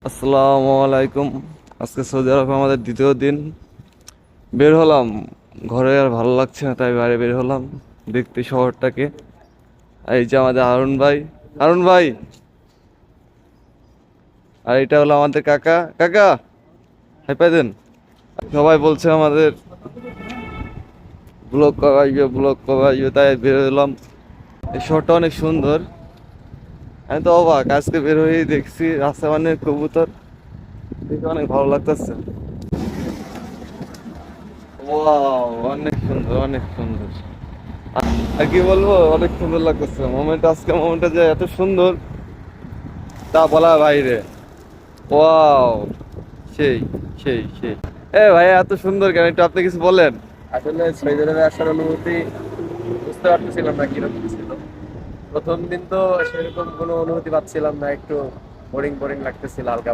আসসালামু আলাইকুম। আজকে সৌদি আরবে আমাদের দ্বিতীয় দিন। বের হলাম, ঘরে আর ভালো লাগছে না, তাই বাইরে বের হলাম দেখতে শহরটাকে। আর এই যে আমাদের হারুন ভাই, হারুন ভাই, আর এটা হলো আমাদের কাকা। কাকা, হাই পাই দেন। সবাই বলছে আমাদের ব্লগ করা আসবে, ব্লগ করা আসবে, তাই বের হলাম। এই শহরটা অনেক সুন্দর। আমি তো অবাক, আজকে বের হয়েই দেখছি আসমানে কবুতর, দেখে অনেক ভালো লাগতেছে। ওয়াও, অনেক সুন্দর, অনেক সুন্দর। আর কি বলবো, অনেক সুন্দর লাগতেছে মোমেন্ট। আজকে মোমেন্টটা যে এত সুন্দর তা বলা বাইরে। ওয়াও, সেই সেই সেই। ভাই এত সুন্দর কেন, একটু আপনি কিছু বলেন। আসলে সৌদি আরবে আসার অনুভূতি বুঝতে পারতেছিলাম না কিরকম ছিল। প্রথম দিন তো সেরকম কোনো অনুভূতি পাচ্ছিলাম না, একটু বোরিং বোরিং লাগতেছিল হালকা।